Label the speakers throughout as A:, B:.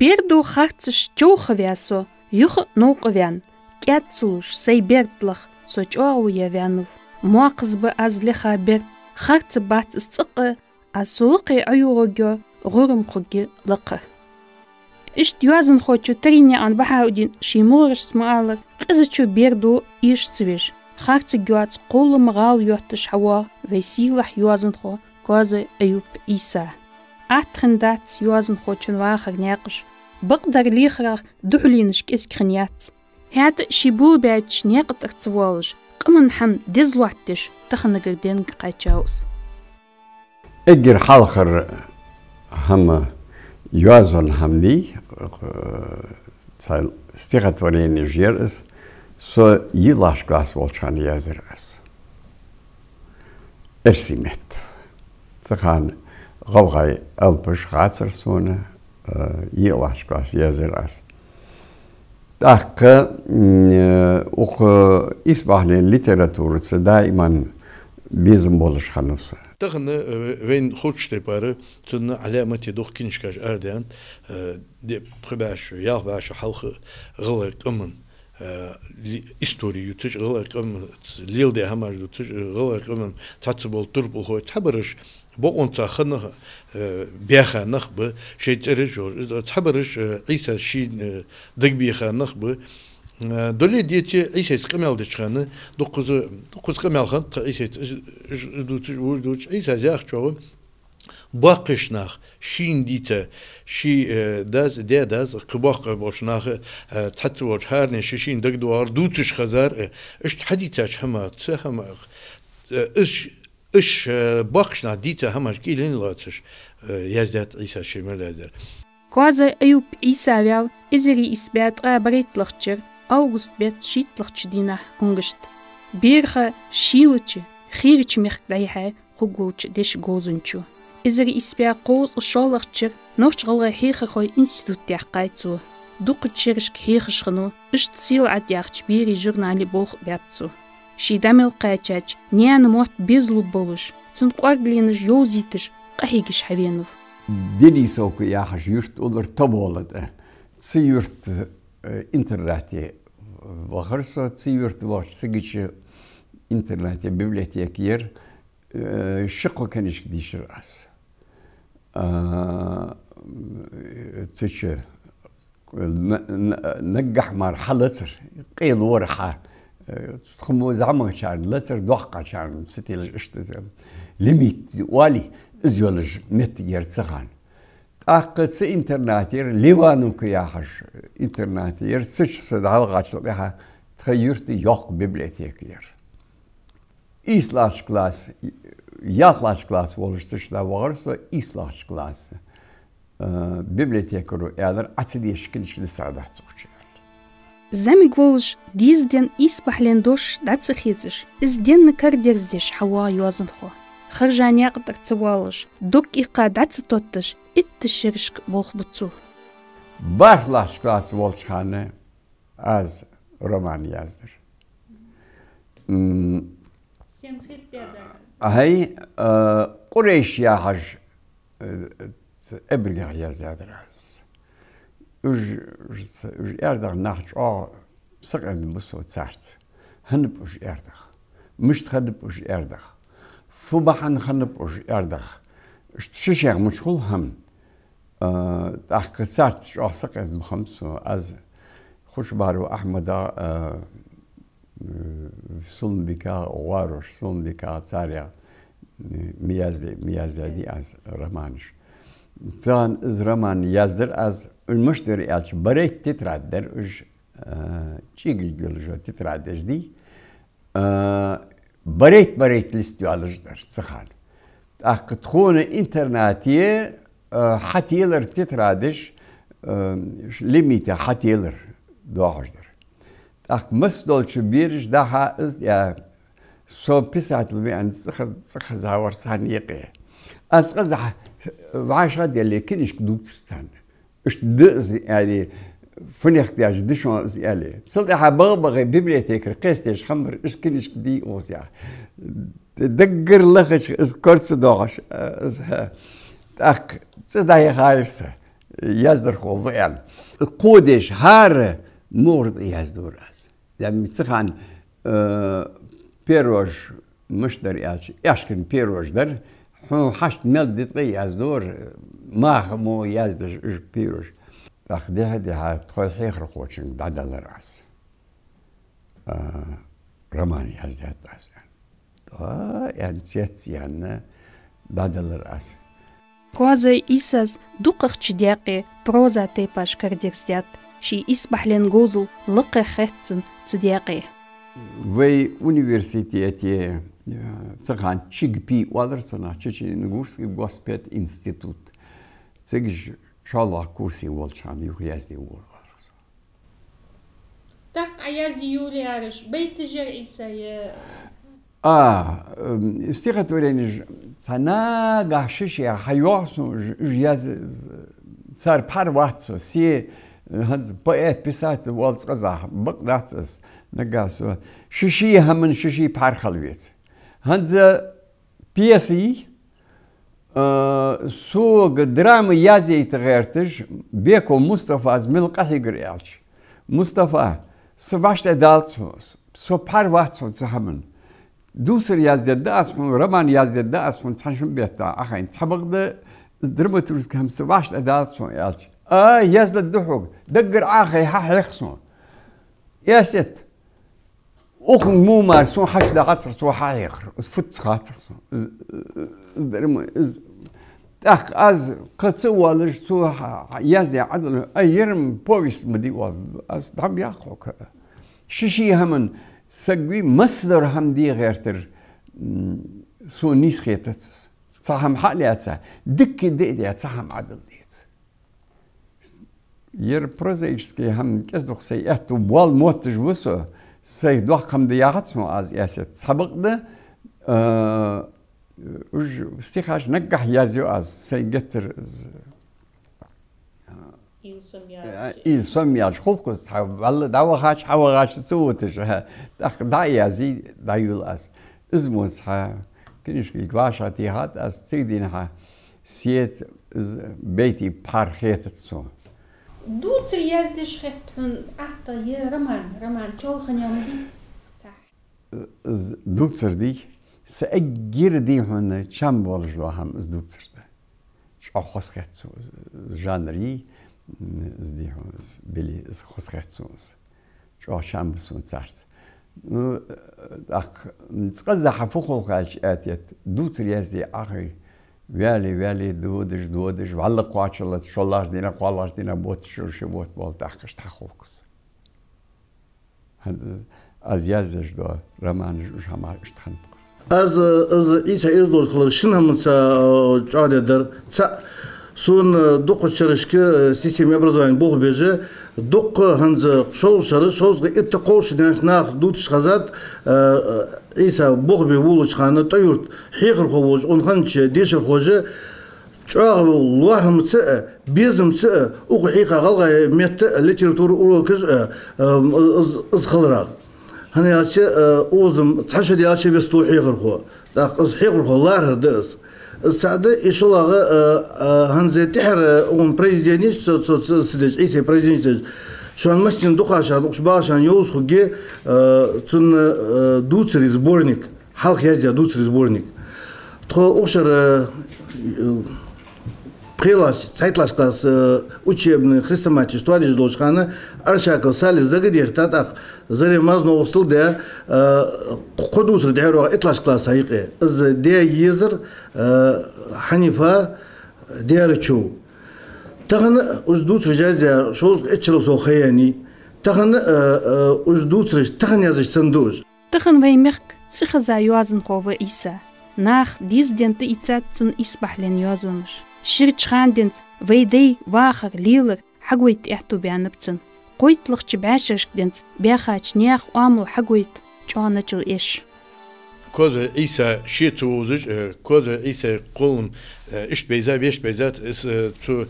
A: Берду хартсыш чоухавясо, юх науқавян, кятсулуш, сайбертлах, сочоауя вянув. Муақызбы азлиха берт, харцы бат сцықы, асулықы аюғыгё, ғурым құги лықы. Ишт юазын хочу трине ан бахаудин шимурыш смаалыр, қызычу берду иш цвиш. Харцы гюац қолы мағал йоттыш хауа, весилах юазын хо, козы Аюп Иса. Атхындац юазын хочун вахар няқыш. Бұқдар лихрах дұхлиныш кескринят. Хәт шибул бәч няқыт ырцыволыш. Қымын хам дезлуаттыш, таханагырден қайчауыз.
B: Эгер халқыр хам юазын хамни, стихотворение жеріз, со елаш класс волчан языр аз. Эрсимет. Тхан ғалғай әлпіш ғасыр соны елаш класс языр аз. Тақы исбахлен литературасы дайман безім болыш қанысы.
C: Тағыны вен хочты бары түнні аляматы доқ кеншкаш әрден деп қыбашы, яғбашы халқы ғылай қымын историю түш ғылай қымын лилде хамажды түш ғылай қымын татсы бол тұр бұл қой табырыш бұл онца қыны бияға нық бұ шейтері жор табырыш иса шин дығбияға нық бұ Доли дети исет камелды чханы, доқуз камелхан исет дуч иса зах чого бақышнах шин дите ши даз даз қыбақ бошнах татвор харне шин дагдуар дуцш хазар иш хадиташ хама цхама иш бақышна дите хамаш гилин латш яздат иса шимеледер
A: Козы Аюп Иса вял изери испят рабритлахчер August bet шитлахч дина унгышт. Бирха шиучи, хирч мехтайхай хугуч деш гозунчу. Изери испя qoz шолахчер, норч галга хихахой институт яқайцу. Дуқчершк хихашхну, ишт сил адяхч бири журнали бог бяпцу. Шидамел қайчач, нян мот безлу болыш, цун қуаглиныш йозитыш, қахигиш хавенов.
B: Денисоку яхаш юрт олар таболады. Цы юрт интернете вахарса цивирт ваш сыгычы интернете библиотек ер шықы кәнеш дишер аз. Цычы نجح مرحلة قيل ورحة تخمو زعما شان لتر دوحة شان ستيل اشتزم ليميت والي ازيولج نت يرتسخان أقص إنترنتير ليوانو كياحش إنترنتير سش صدالغاش لها تخيرت يوق ببليتيكير إسلاش كلاس ياتلاش كلاس ولشتش دا وغرسو إسلاش كلاس ببليتيكرو يادر أتديش كنش لسعادات سوچير
A: Замик волж дизден испахлен дош дацехицеш, изден накардерздеш хава юазынхо. Харжаняк дакцевалыш, док ика дацетоттыш, иттешершк болхбуцу.
B: Барлаш класс волчхане аз роман яздыр. Ай Qureysh яхаж эбргер яздыр аз. Уж ярдах нахч сакан бусо царц. Ханып уж ярдах. Мышт ханып уж ярдах. Фубахан ханып уж ярдах. Шишяг мушхул хам. Ах царц сакан бхамсо аз خوشبارو احمد سلمبيكا واروش سلمبيكا царя ميازدي از رمانش. Zan iz roman yazdır az ölmüştür elç barek titradder uj çigil göljo titradder di barek list yalışdır sıxan. Akıtxonu internetiye hatiyeler titradder limite hatiyeler doğaçdır. Ak mesdolçu bir daha iz ya so pisatlı bir an sıx zavar saniye. Az qazah وعاش غادي اللي كنش كدوتستان اش دز يعني فين احتياج دشون يعني صلت حبغبغ بيبليوتيك قيستش خمر اش كنش كدي اوسيا دقر لخش كورس دوغش اخ صداي خايرسه يزدر خوف يعني قودش هار مورد يزدور از يعني تخان بيروج مش در ياشكن بيروج در حشت ملد دقي يزدور مو يزدر بيروج أخديها دي تخوي حيخر خوشن بعد الراس رماني يزداد راس يعني تيت يعني بعد الراس
A: Коза исаз дуках чидяки проза тепаш кардекстят, ши исбахлен гозл лыка хэтцэн цудяки.
B: В университете цахан чигпи валарсана чичи Нгурский госпет институт. Цигж шалла курси волчан юх язди волварс.
A: Так аязи юлиарыш бейтежер исае.
B: استيقظ سنا قاشش يا حيواسو جياز صار بار واتسو سي هذا بقيت بسات والز قزح بقداتس نقاسو ششي همن ششي بار خلويت هذا بيسي سوق دراما يازي تغيرتش بيكو مصطفى از ملقحي قريالش مصطفى سباشت ادالتو سو بار واتسو تهمن دوسر yazdı asmın roman yazdı asmın tanışım bitti ahayın sabıkda dramaturg hem savaş adalet son yalç yazdı duhug دقر اخي حيخصون يا ست اخ مو مار سو حشد عطر سو حيخر فت خاطر درم اخ از قصوالش سو yazdı عدل ايرم بويس مدي از دم ياخوك ششي همن سقوي مصدر هم دي غيرتر سو نيس خيتت صحم حالياتسا دك دي صحم عدل ديت ير بروزيجسكي هم كسدوخ سيئات وبوال موتج وسو سي دوخ هم دياغت مو از ياسيت سبق ده استيخاش نقح يازيو از سي جتر إل سمياش خلقس والله داوخاش حواغاش سوتش دا يازي دا يولاس ازموس ها كنيش كيغواشا تي هات اس تيدينها سيت بيتي بارخيتسو
A: دوت يازدش خيتون احتا ي رمان چولخن يومدي صح
B: دوكتر دي سأجير دي هون چم بولجلو هم از دوكتر ده شو خوص خيتسو جانري zdihons bili khoskhetsons شو شامبسون صارت اخ تقزح فوق خالش اتيت دوتر يزدي اخي ويالي دودج والله قواچلت شولاش دينا قوالاش دينا بوت شو بوت بولت اخش تخوكس هذا از يزج دو رمان شما اشتخنتقس
C: از ايش يزدور خلال شنهمتsa чадедер سون دوق شرشك سيستم образования بوغ بيجي دوق هنز شو شرش شوز اتقوش ناخ دوتش غزات عيسى بوغ بي ولش خانه طيورت حيخر خوج اون خنش ديشر خوجه چاغ لوهم ت بيزم ت او حيقه غلغه مت ليتراتور اوكز از خلرا هنا ياشي اوزم تحشد ياشي بستو حيخر خو از حيخر خو لار دس السعادة إن شاء الله هنزي تحر أون بريزيانيش سدج إيسي بريزيانيش شو عن مستين دقاشان وشباشان يوز خجي تون دوتسري سبورنيك حلق يزيا دوتسري سبورنيك تخو أوشر قيلاش سايتلاش كلاس учебный хрестоматич туалиш должхана аршаков сали загадир татах заре мазно устул де قدوس دعيرو إطلاش كلاس هيقي إز دي يزر حنيفة ديارتشو تخن أجدوس رجاز دي شوز إتشلو سوخياني تخن أجدوس رج تخن يزش سندوج
A: تخن ويمخ تخزا يوازن خوفا إيسا ناخ ديز دينت إيسا تن إسبح لين يوازنش شرچ خاندنت ويدي واخر ليلر حقويت إحتو بيانبتن قويت لخش بعشرش دنت بياخاش نياخ وامل حقويت جوانا جو إيش
C: كود إيسا شيتوزج كود إيسا قولم إيش بيزا بيش بيزات تو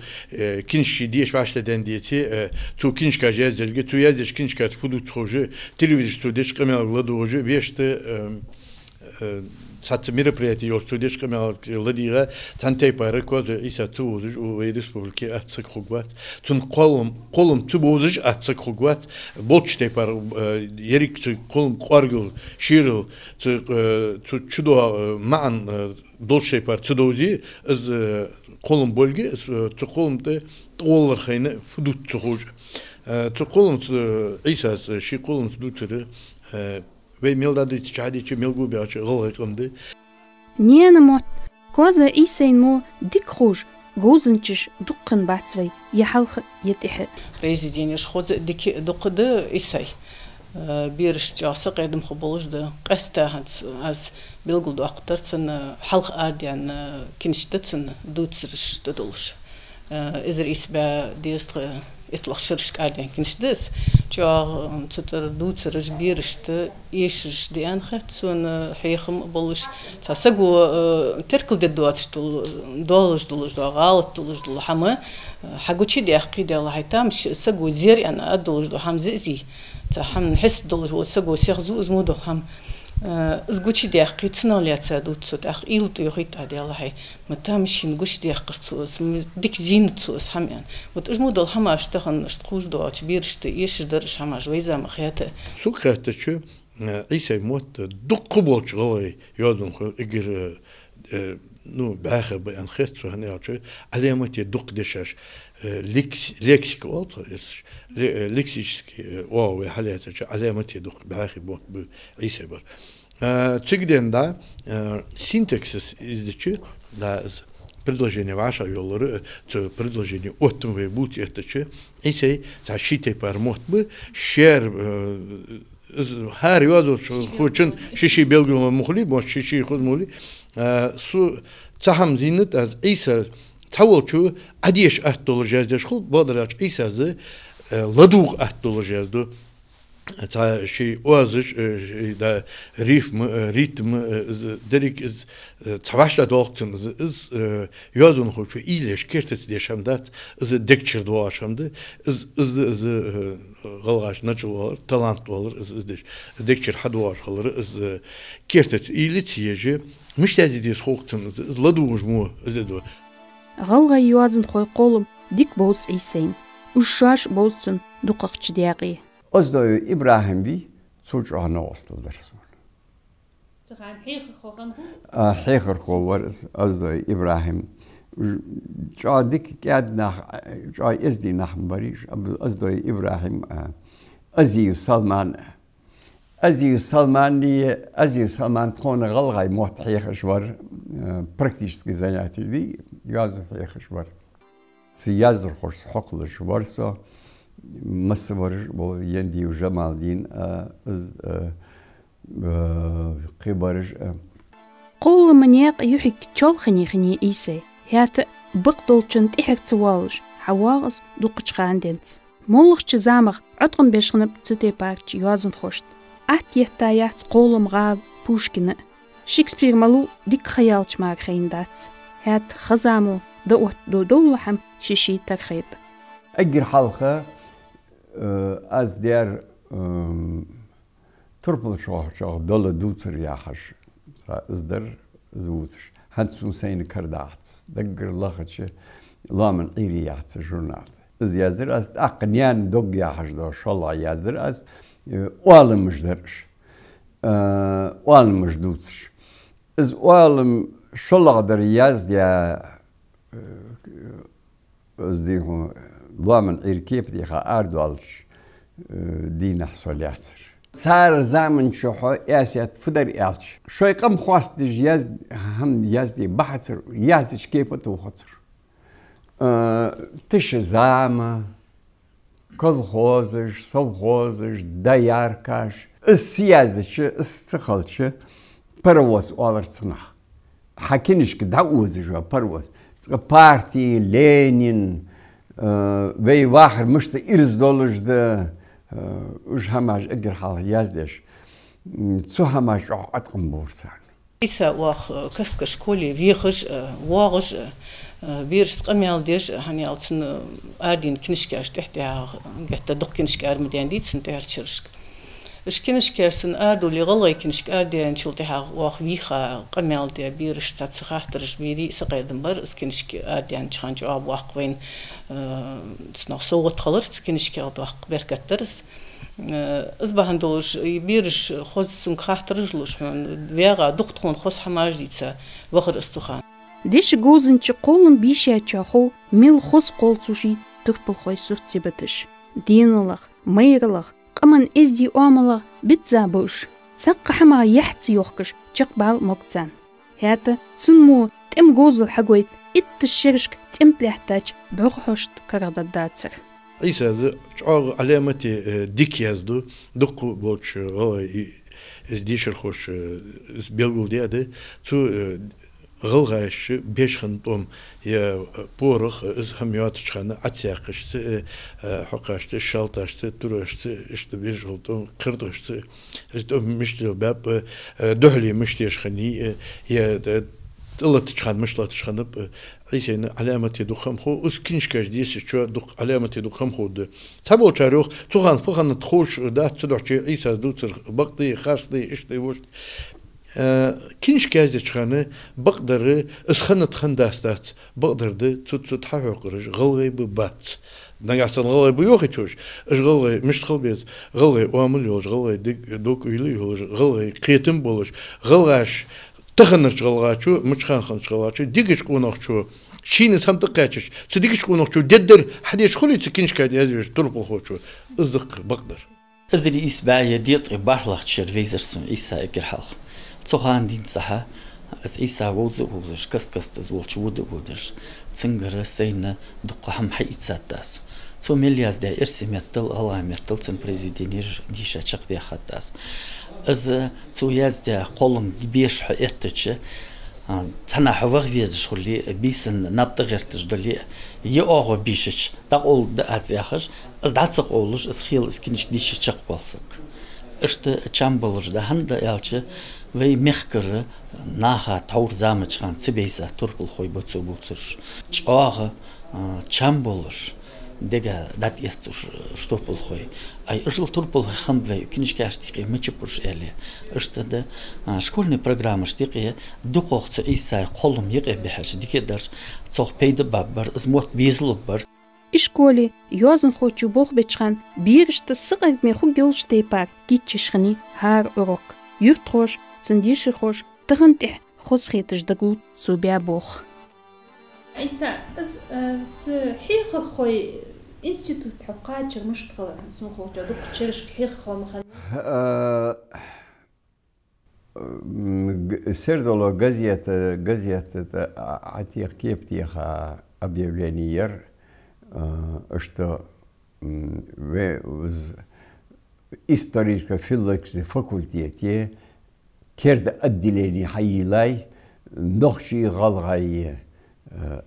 C: كينش ديش واشتا دنديتي تو كينش كاجاز دلجي تو يازش كينش كات فودو تروجي تلفزيون تو ديش قمال غلادوجي بيش цат мероприятие юртудеш камел ладига тантей пары код иса тузуж у республики атсак хугват тун колум тубузуж атсак хугват болчтей пар ерик колум qargıl şiril çudo man dolşey par çudozi az kolum bölge kolum da oğullar xeyne fudut çoğuj kolum isas şi kolum dutere ve mildadı çadiçi milgu bir açı gılgımdı
A: Niye mot koza iseyn mu dik xuj gozunçiş duqqın batsvay yahalx yetihi
D: Президент хоз dik duqdı isay bir şahsı qedim xubulujdu qestahat az bilguldu aqtartsın halq ardiyan kiniştetsin dutsirish doluş ezer isba dist itlaxshirish ardiyan kinişdes ço tutar dutsirish birishti eşish diyan xatsun hayxim boluş sasagu terkilde duatshtul doluş galat doluş hama haguchi diaqi de lahaytam sagu zir yana doluş hamzizi تحمل حسب دولار وسجو سيخزو زمودو هم زغوتشي ديا قيتنا لياتsa دوتسو تاخ إلتو يخيت عدي الله هاي متامشين غوش ديا قرتسوس ديك زينتسوس هم يعني وتجمودو هم اشتغن اشتخوش دو اتبيرشت يشدرش هم جويزا مخياته
C: سو خاطر شو عيسى موت دق بولش غوي يادون خو اجر نو باخر بان خيتو هنا شو علامه دق دشاش ليكسيك اوتو ليكسيكي واو حالته علامه يدق باخر بو عيسى بر تشجدن دا синтаксис издичи да предложение ваше yolları предложение оттом ve but etçi ise taşite parmot bu şer her yazı için şişi belgileme muhli bu şişi xudmuli su taham zinnet az ise Tavulçu adiyeş at dolacağız diye şul badaraç İsa'zı laduk at dolacağız do ta şey oazış da ritm derik savaşla doktun iz yazın hoşu iyileş kertet yaşamdat iz dekçir doğaşamdı iz galgaş naçıl olur talant olur iz dekçir hadvaş olur iz kertet iyiletiyeji müştezi diye hoktun laduğuş mu iz do
A: Галга юазын хой қолым дик боуц исейн. Ушаш боуцун дуқақчы дияғи.
B: Özdoyu İbrahim vi çocuğuna ostuldur.
A: Tıqan xeyxir xoğan hu?
B: Xeyxir xoğar özdoyu İbrahim. Çadik qadna çay izdi nahm bariş özdoyu İbrahim Aziz Salman txona galgay mot xeyxish var. Практически занятия ди yazı xeyxish var. Yazdır xoş xoqlish varsa Mısır bu yendi Jamaldin az qibarış
A: Qol maniq yuhik cholxini ise. Hayat biqdolçun tihaktswalsh. Hawağız duqçqandent. Molluqçı zamıq atqın beşqinib tüte parç yazın xoşt. At yehtayat qolum gab Pushkin. Shakespeare malu dik khayalch mag xeyindat. Hayat xazamu da dolahm shishi takhayd.
B: أجر حلقة از در تربل شاه دل دوتر یاخش از در زوتش هنسون سین کردات دگر لخش لامن ایریات جورنال از یازدر از اقنیان دوگ یاخش دو شالله یازدر از اوالمش درش اوالمش دوتش از اوالم شالله در یازد یا از دیگه Laman erkep diye ardalış din ahsoliyatır. Sar zaman şoha asiyat fıdar elç. Şoy qam xwastij yaz ham yaz diye bahtır yaz kepet uxatır. Tiş zama kolxozij, sovxozij, dayarkaş, siyazçı, istikhalçı parvos olartsına. Hakiniş ki davuzij va parvos. Parti Lenin ve واخر مشت إرز دولش ده وش هماش أجر حال يازدش سو هماش عتقم بورسان.
D: إسا واخ كسك شكولي فيخش واغش بيرس قميال ديش هني ألتن أردين كنشكاش تحتها قت دق كنشكار مدين ديت سنتهر تشرشك. إشكنش كيرسن أردو لغلا يكنش أرديان شلتها وخويخا قمال دي بيرش تاتسخاح ترجبيري سقيدن بر إسكنش أرديان شخانج أب واقوين تسنق صوت خلرت كنش كيرد واق بركترس إزبهن دولش بيرش خوز سنخاح ترجلوش من ويغا دقتخون خوز حماج ديتسا وخر استخان
A: ديش جوزنچ قولن بيشيا خو ميل خوز قولцуши تربل خوي سورتسيبتش دينلخ ميرلخ قمن ازدي اوملخ بتزابوش تسق حما يحت يوخكش چقبال موكتان هاتا تسنمو تم جوزل حقويت اتشرشك تم تلحتاج بروحشت كرداداتسر
C: إيسا ذا علامة ديك يزدو دقو بولش غاي ديشر خوش بيلغل دياده تو غلغاش بيش خنطوم يا بورخ از همياتش خانه عتياقش حقاش شالتاش تروش اشت بيش خنطوم قردش اشت مشتل باب دهلي مشتيش خني يا الله تشخان مش لا تشخان أيسين علامة يدخم خو أسكنش كاش ديس شو دق علامة يدخم خو ده تبو تشاروخ تخان فخان تخوش ده تدور شيء عيسى دوتر بقدي خاصدي إيش ده وش كنش كاش تشخانه بقدر أسخنت خنداستات بقدر ده تتحقق رج غلغي ببات نجاسن غلغي بيوخي توش إيش غلغي مش تخل بيز غلغي وامل يولش غلغي دوك ويلي يولش غلغي قيتم بولش غلغاش تخنش غلغاتشو مش خانش غلغاتشو ديجش قونخشو شين سمتقاتش تديجش قونخشو ددر حديش خلي تكينش كاد يازوش تربل خوشو ازدق بقدر
E: ازري اسباعي ديط بارلخ تشرفيزرسون إيسا إكرحالخ تسوخان دين صحة از إيسا ووزش كست زولش ودش تسنجر سينا دقهم حيتسات داس تو ملياز دا إرسي ميتل الله ميتل تن بريزيدينير ديشا چق دي خداس از تو ياز دا قولم بيش حقيقتش تنا حوغ فيزش خلي بيسن نبتغيرتش دولي يأغو بيشش دا قول دا از ياخش از داتسق قولش از خيل اسكنش ديشا چق بالسك اشت چام بولش دا هند يالچ وي مخكر ناخا تور زامچخان تبيسا تربل خوي بوتسو بوتسش چاغ چام بولش дега дат яцуш штопол хой ай жил турпол хандвей кинишкаш тики мечипуш эли ыштады школьный программа штики дукохцу исай колум йыгы бехаш дикедер цох пейде баббар змот безлуп бар
A: ишколи ёзын хочу бог бечхан биршты сыгык ме хугёлштей пар гитчишхни хар урок юртрош цындиши хош тыгынте хосхетыш дагу субя бог
F: عيسى حيخ خوي انستيتوت حقاج مش سنخو جادوك تشرش حيخ خو مخن
B: سردلو газета عتيق كيفتيخا объявление что в историческом факультете كرد الدليني حيلاي نخشي غلغاي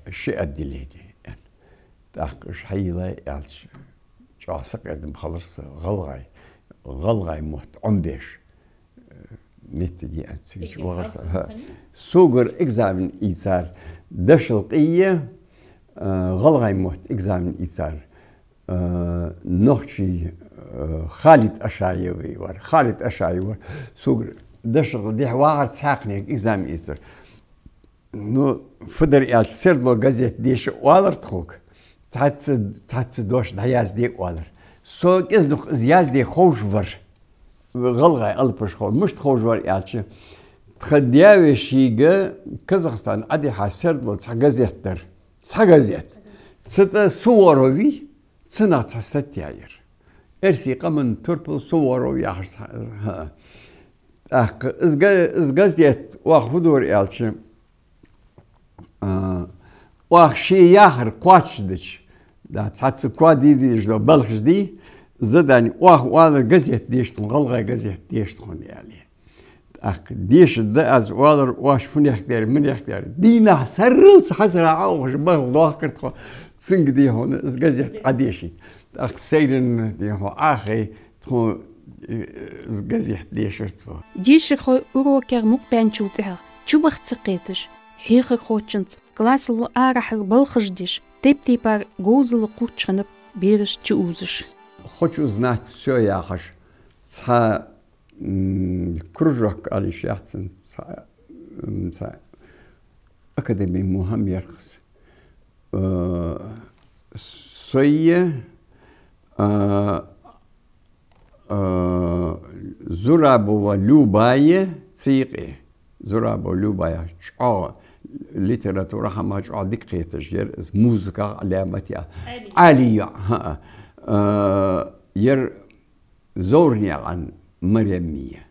B: شيء الدليني يعني تحقش حيلاي يالش جاسق قدم خلص غلغاي موت عمبيش متجي أنتش وغص سوغر إكزامن إيثار دشلقية غلغاي موت إكزامن إيثار نخشي خالد أشايوي سوغر دشل دي حوار تساقني إكزامن إيثار نو فدر يال سردلو غازيت ديش والر تخوك تحت دوش دهياز دي والر سو كزدخ زياز دي خوش ور غلغاي ألبش خو مش خوش ور يالش تخدياوي شيغا كازاخستان ادي حسردلو تسغازيتر تسغازيت ستا سوروي سنا تستياير ارسي قمن تربل سوروي يحس ازغازيت واخدور يالش واخشي ياخر قواتشدش دا تحت قوادي دي جو بلخش دي زداني واخر غزيت ديشتون غلغا غزيت ديشتون يعني اخ ديش دا از والر واش فون يختار من يختار دينا سرلت حسر عاوش بغ ضاكرت سنج دي هون از غزيت قديشي اخ سيرن دي هو اخي تو از غزيت ديشتو
A: ديش خو اوروكر مقبانچوتها چوبخ تقيتش هيخ خوچنت классылы арахыр балхыждиш теп-тепар гозылы кучынып бериш чуузыш.
B: Хочу знать все, Яхаш. ца кружок على شخصن ца أكاديمي مهم يرخص سوية زرابو ولوباية سيقي زرابو لوباية شعار ليتراتورة هما شعار دقيقة تجير موسيقى علامتها عالية ها ير زورني عن مريمية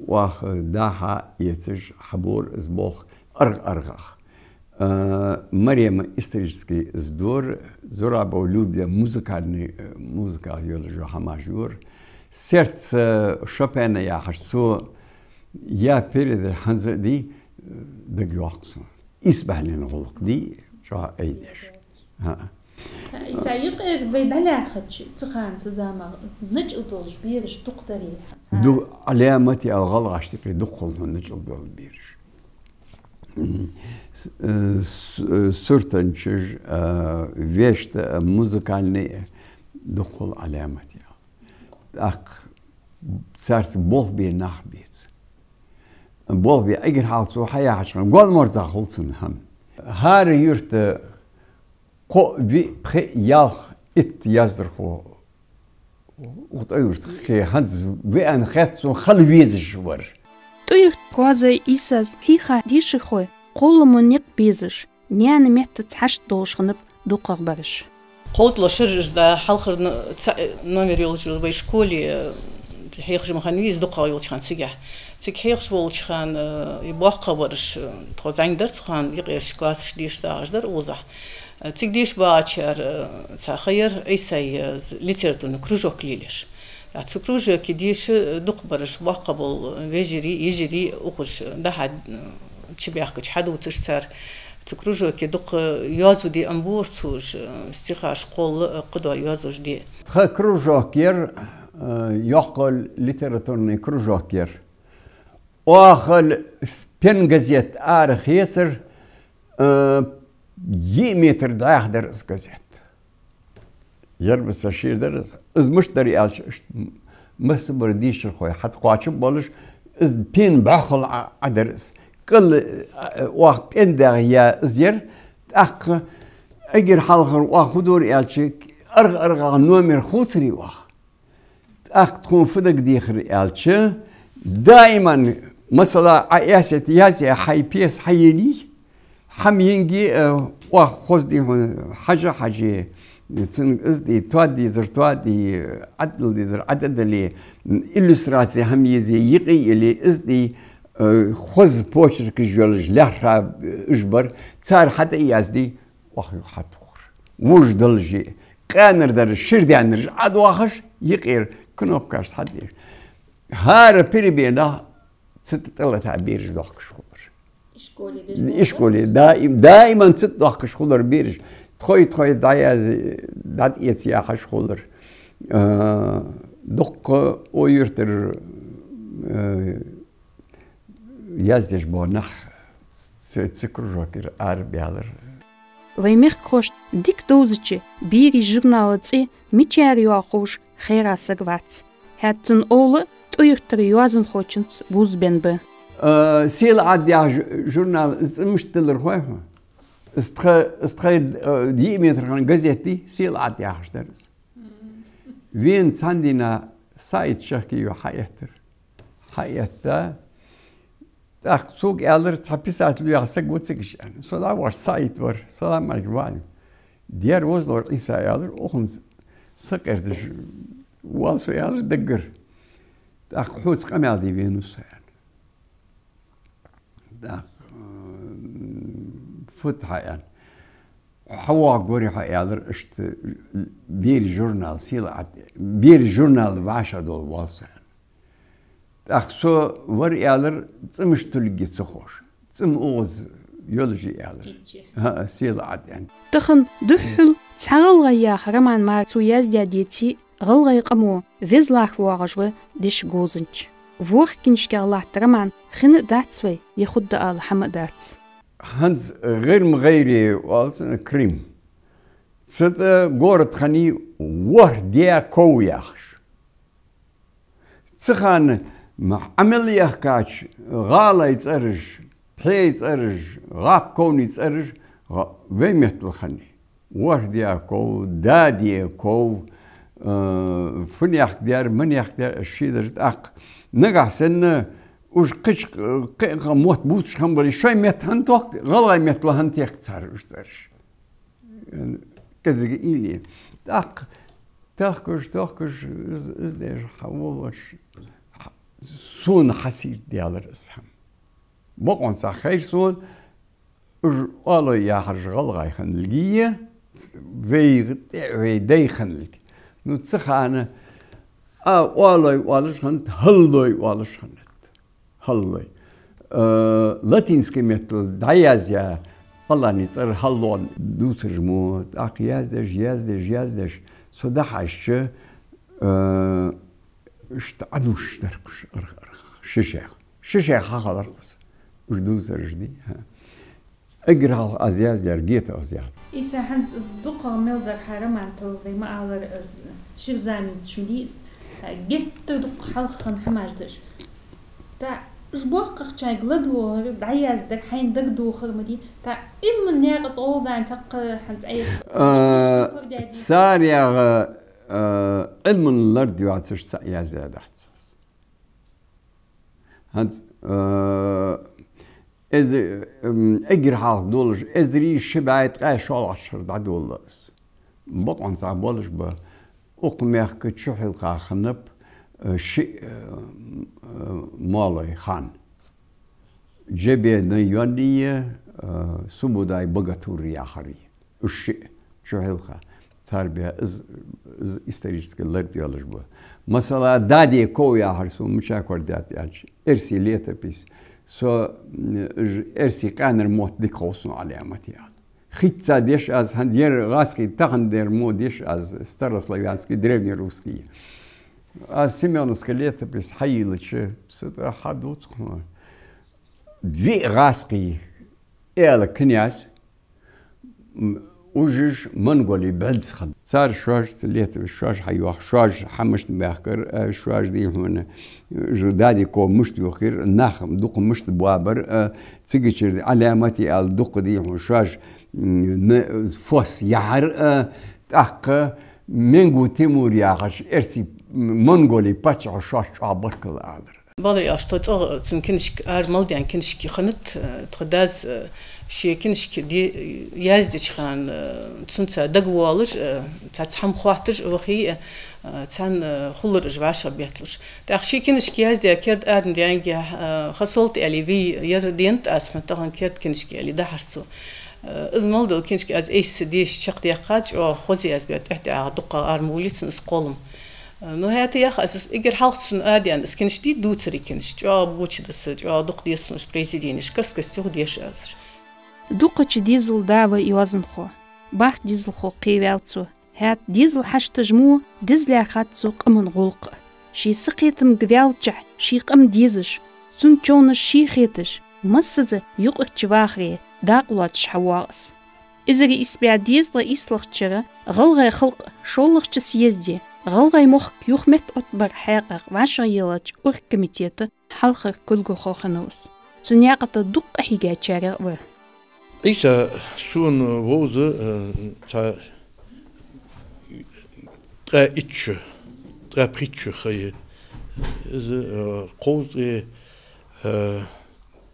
B: واخ داها يتج حبور زبوخ أرغ مريم استريسكي زدور زرابو لوبيا موسيقى يولجو هماجور سرت شوبان يا حسو يا بيرد الحنزة دي دقيقصو اسبح لنا غلق دي شو ايديش ها
F: سايق بيدلع خدش تخان تزامر نج أدولش بيرش دكتوري
B: دو علامتي الغلق عشتكي دقل نج أدول بيرش سرطنشج ويشت موسيقالني دقل علامتي صارت بوف بي ناخ بيت بوف بي اجر حالت سو حيا عشان قول مرزا خلصن هم هار يرت قو في بخي ياخ ات يزدر خو وطيرت خي هنز وان خات سو خل ويزش ور
A: Туих кваза исаз хиха дишихой қолымы нек безіш, няны метті цаш долшынып дұқақ барыш.
D: قوزلا شرج دا حلقر نمر يولجل باي شكولي هيخج مخانويز دقا يولجخان سيجح تيك هيخج ولجخان يباقا ورش توزعين درس خان يقيش كلاس ديش دا أجدر وزح تيك ديش باچر تخير ايساي ليتراتورن كروجوك ليلش تسكروجو كي ديش دق برش باقا بول يجري اوخش دا حد تشبيحك حدو تشتر تكروجو كي دق يازو دي أمبور توش استيقاش قول قدوة يازوش دي
B: تخا كروجوكير يقول ليتراتورني كروجوكير واخل بين غزيت آرخ يسر يمتر داخ درس غزيت يربس الشير درس از مشتري آلش مصبر ديش الخوي حد قواتشب بولش از بين باخل عدرس كل واحد بيندر يا زير أق أجر حلقة واخدور يالشك أرغ نومر خوتري واخ أق تكون فدق ديخر يالش دائما مثلا ياسي حي بيس حيني حم ينجي واخ خوز دي حاجة ازدي توادي زر توادي عدل دي زر عدد اللي إلوستراتي هم يزي يقي اللي ازدي خوز بوشر كجولج لحرا اجبر صار حتى يازدي واخ حتخر وجدلجي قانر در شردي انرج عد واخش يقير كنوب كاش حدير هار بيربينا ست طلعت عبيرج دوخش خضر اشكولي دائما ست دوخش خضر بيرج تخوي داد يتسياخش خضر دق او يرتر yazdeš bo nach цикружокер арбиалер.
A: Ваймех крош дик дозычы бири журналыцы мичер юахуш хераса гвац. Хэтцын олы туйыртыр юазын хочынц вузбенбі.
B: Сел адя журнал зымыштылыр хойма. Истхай диаметрхан газети сел адя хаштарыз. Вен сандина сайт шахки ю hayatır. Hayatta soğuk alır, çapı saatli yaksak götürsek yani. Sonra var sait var, salam var. Diğer vozlar İsa alır, okun sıkırdır. Valso alır, dıgır. Huz kamal diye Venüs yani. Fıtha yani. Hava görü alır, işte bir jurnal silat, bir jurnal vaşa dolu valso yani. أخسو ور يالر تمش تلقي تخوش تم أوز يولجي يالر ها سيل عاد يعني
A: تخن دحل تعال غيا خرمان مارتو يزديا ديتي غل غي قمو فيزلاخ واغجو ديش غوزنش فوخ كنشكي الله ترمان خن داتسوي يخد آل حمدات
B: هنز غير مغيري والسن كريم ست غورت خني ور ديا كوياخش تخان عملية كاتش غالة يتأرج بحي يتأرج غاب كون يتأرج ويمثل خني ورديا كو دادي كو فن يختار من يختار الشيء درت أق نجح سنة وش قش موت بوتش خمبري شوي مت هنتوك غلا مت لهنت يختار وش كذا إلي أق تاخكش إزدير حولش سون حسيت ديال الاسهم بقون خير سون الله يحرج غلغاي خنلقية في دي خنلق نتسخانة والله خنت هلوي والله خنت هلوي لاتينسكي مثل دايازيا الله نيستر هلون دوترجمو اق يازدش صدحش عدوش دركش شيخ حاضر بس وجدوز رجدي اقرا ازياز درجيت ازياز
F: إيسا هنس أصدقاء ملدر حرام عن توفي ما على شيخ زاني تشوليس جت تدق حلقة حماجدش تا جبوق قشاي غلدور بعياز دك حين دك دوخر مدي تا إن من يعقد أول دان تق حنس أي
B: صار يا علم الأرض يعطيش يازد أحساس هنس إذا أجر حال دولش إزري شبعت قاش على عشر دولس بقون صعبالش با أقميخ كتشوف القاخنب شيء مالي خان جبه نيونية سبوداي بغتوري آخري الشيء شو هالخا صار بها استريش كلر ديالش با مثلا دادي كوي آخر سو مشاكور دات يالش إرسي ليتا بيس سو إرسي كانر موت ديكوسنو علامات يال خيتsa ديش از هندير غاسكي تاخندر مو ديش از ستارسلاويانسكي древний русский а Семеновское лето без Хаилыча, это ходут. Две раски, князь, уже монголи бельцхад. Царь шваж лето, шваж хайох, шваж хамышт бахкар, шваж дихман, ждади ко мышт юхир, нахм дук мышт буабар, цигичер علامتي al дук дихман, шваж фос яхар, так منگو تیمور یاخش ارسی منگولی پچ عشاش عبر کل آدر.
D: بعضی اشتات کنش ارمال دیان کنش کی خنت تقداز شی کنش کی دی یازدیش خان تونت دگوالش تاتهم خواهتش وخی تان خلر جواش بیاتلش. تأخشی کنش کی یازدی کرد ارن دیانگی خسالت الیوی یر دینت اسمت تان کرد کنش کی الی ده هرسو. از مالدل کنش کی از ایس دیش شق دیقاج و خوزی از بیات احتی عدقا ارمولیتن اسقالم. نهایت یخ از اگر حالتون آدیان از کنش دی دوتری کنش جا بوچی دست جا دق دیسونش پرزیدینش کس کستیو دیش ازش.
A: دوقة ديزل داوة يوازن خو باح ديزل خو قيوالتو هات ديزل حشت جمو ديزل يخاتسو قمن غلق شي سقيتم قوالجع شي قم ديزش تون جونش شي خيتش مسزة يقق جواخري داقلواتش حواقس إذا إسبيع ديزل إسلخ جرى غلغي خلق شولخ جسيزدي غلغي مخ يخمت أطبر حاقق واشا يلاج أور كميتيت حلقر كلغو خو خنوس تون يقط دوق حيقا جاري و
C: إيسا سون ووزة تا إتش تا بريتش خي إذا قوز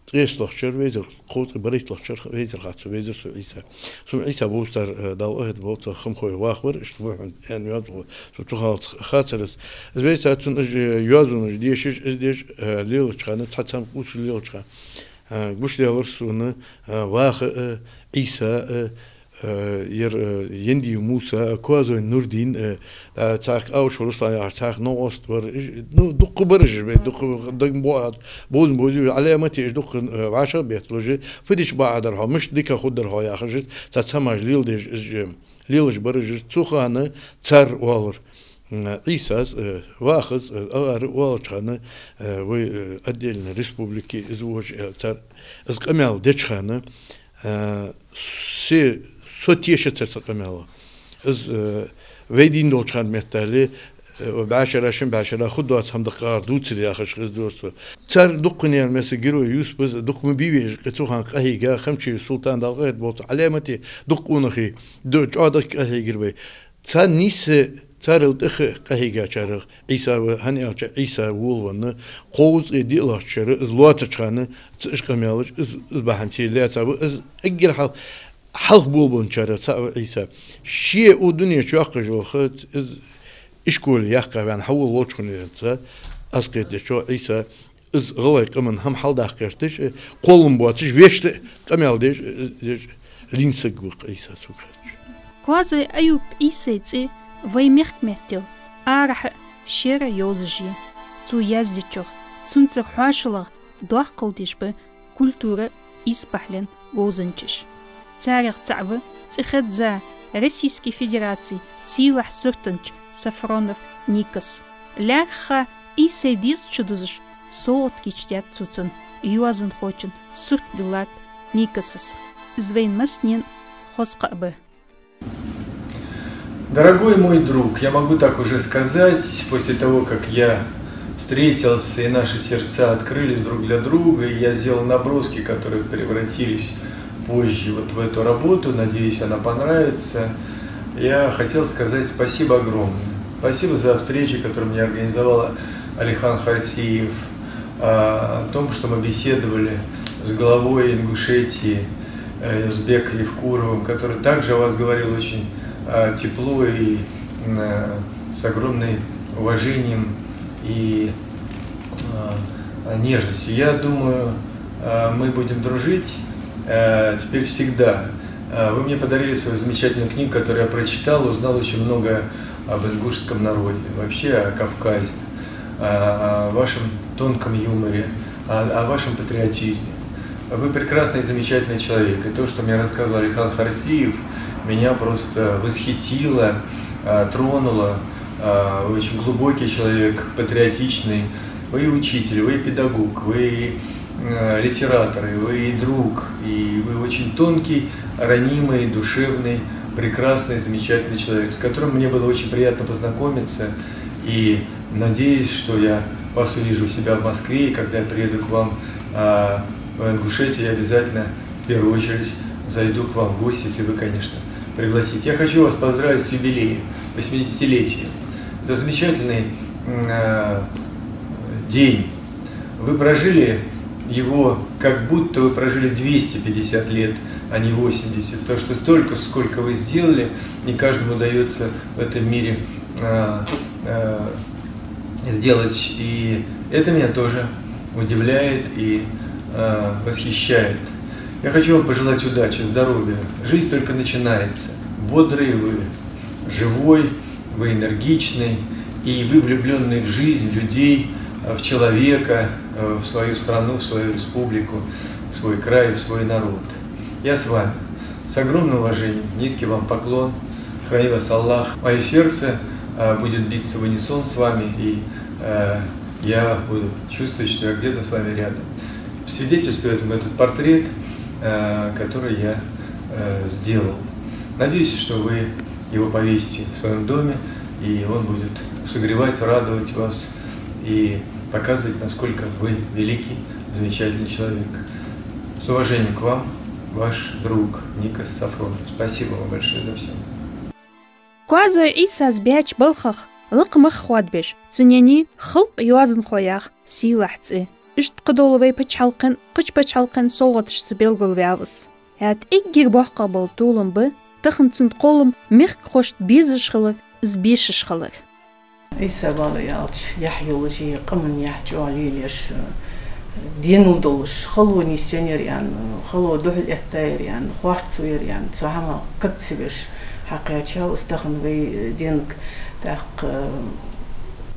C: تريس لخشر ويزر قوز بريت لخشر ويزر خاطر ويزر سو إيسا سو إيسا بوستر دال أهد بوتا خم خوي واخبر اشتبوه يعني يادو سو تخالط خاطرس إذا إيسا تون يادو ديشش إديش ليل شخانة تحتم قوش ليل شخانة قوش ليل رسونا واخ إيسا ير يندي موسى كوازو النوردين تاخ أوش ورسلا تاخ نو أستور نو دق برج دق بعد بوز بوزي علامتي إيش دق عشرة بيتلوجي فديش بعدرها مش ديك خدرها يا أخي تسمع ليل ديش ليلش برج تسخانة تر والر إيساس واخذ أغار والشخانة وأديلنا ريسبوبليكي إزوج تر إز قمال ديشخانة سوتيشة تسقملا إز ويدين دولشان متالي وبعشرة بعشرة خدوات هم دقار دوتسري يا خش غز دورسو صار دقني مثلا جرو يوس بس دق مبيبي قتوخان قهيجا خمشي سلطان دلغيت بوت علامتي دقونخي دوج عادك قهيجربي صار نيس صار الدخ قهيجا شرق عيسى هني عيسى وولون قوز يدي الله شرق زلوات شخانه إيش كميالش إز بحنتي لا تابو إز أجر حلق بولبون شرق صار عيسى شيء ودنيا شو أخرج خد إز إشكول يحكي عن حول وجهنا إنسان أسقط شو عيسى إز غلق من هم حال داخلتش قولم بواتش ويشت كمال ديش لينسق وق عيسى سوكش
A: كوازي أيوب عيسى تي وي مختمتل أرح شير يوزجي تو يزديشوخ تنتر حاشلغ دوخل ديش ب كولتورة إسبحلن غوزنچش تاريخ تعب تخد за Российской Федерации силах сұртынч Сафронов Никас. Лярха и сейдиз чудузыш соот кичтят цуцын, юазын хочын сұрт дилат Никасыз. Звейн маснен хосқабы.
G: Дорогой мой друг, я могу так уже сказать, после того, как я встретился и наши сердца открылись друг для друга, и я сделал наброски, которые превратились позже вот в эту работу, надеюсь, она понравится. Я хотел сказать спасибо огромное. Спасибо за встречу, которую мне организовал Алихан Харсиев, о том, что мы беседовали с главой Ингушетии Узбек Евкуровым, который также о вас говорил очень тепло и с огромным уважением и нежностью. Я думаю, мы будем дружить теперь всегда. Вы мне подарили свою замечательную книгу, которую я прочитал, узнал очень много об ингушском народе, вообще о Кавказе, о вашем тонком юморе, о вашем патриотизме. Вы прекрасный и замечательный человек. И то, что мне рассказывал Алихан Харсиев, меня просто восхитило, тронуло. Вы очень глубокий человек, патриотичный. Вы учитель, вы педагог, вы литератор, вы друг, и вы очень тонкий, ранимый, душевный, прекрасный, замечательный человек, с которым мне было очень приятно познакомиться. И надеюсь, что я вас увижу у себя в Москве, и когда я приеду к вам в Ингушетию, я обязательно в первую очередь зайду к вам в гости, если вы, конечно, пригласите. Я хочу вас поздравить с юбилеем, 80-летием. Это замечательный день. Вы прожили его, как будто вы прожили 250 лет, а не 80. То, что столько, сколько вы сделали, не каждому удается в этом мире сделать. И это меня тоже удивляет и восхищает. Я хочу вам пожелать удачи, здоровья. Жизнь только начинается. Бодрый вы, живой, вы энергичный, и вы влюбленный в жизнь, в людей, в человека, в свою страну, в свою республику, в свой край, в свой народ. Я с вами. С огромным уважением. Низкий вам поклон. Храни вас Аллах. Мое сердце будет биться в унисон с вами, и я буду чувствовать, что я где-то с вами рядом. Свидетельствует этот портрет, который я сделал. Надеюсь, что вы его повесите в своем доме, и он будет согревать, радовать вас и показывать, насколько вы великий, замечательный человек. С уважением к вам, ваш друг Никас Сафронов. Спасибо вам большое за все.
A: Куазо Исас бяч балхах, лыкмых хвадбеш, цунени хылп юазын хоях, силахцы. Ишт қыдолывай пачалқын, қыч пачалқын солғатышсы белгіл вявыз. Әт иггер баққа бол толым бы, тықын цүнд қолым мех қошт безі шқылы, избеші шқылыр.
D: إيسا بالي يالش يحيولوجي قمن يحجو علي ليش دينو دولش خلو نيسينير يعني خلو دوحل احتاير يعني خوارت سوير يعني تسوحما قد سبش حقيقة استخن بي دينك تاق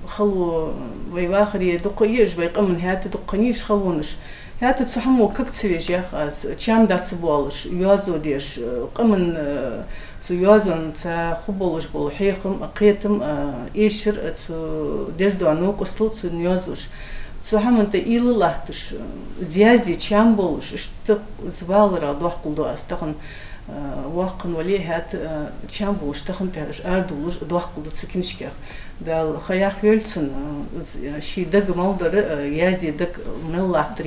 D: خلو بي واخر يدق يج بي قمن هات دقنيش خلونش هات تسوحمو قد سبش ياخذ تشام دات سبولش يوازو ديش قمن سويازن تا خبولش بول حيخم قيتم إيشر تو دجدو عنوق أصل تو نيازوش تو همون تا إيل لحتش زيادة چام بولش اشتق زبالرا دوح قلدو استخن واقن ولي هات تشامبوش تخن تاش أردولش دوقل تسكنشكر دال خياخ يلتن شي دق مالدر يازدي دق ملاتر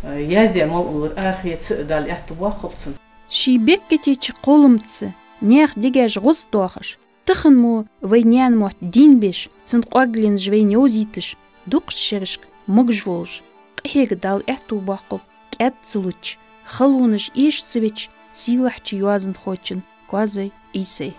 D: يازدي مال أرخيت دال واقلتن
A: شي بكتي قولمتس نيخ ديجاج غص دوخش تخن مو وينيان مو دين بيش تن قاغلين جوين يوزيتش دوق شرشك مجولش قهيق دال واقل كات سلوچ خلونش إيش سويتش سيلح يوازن خوچن كوازوي إيسي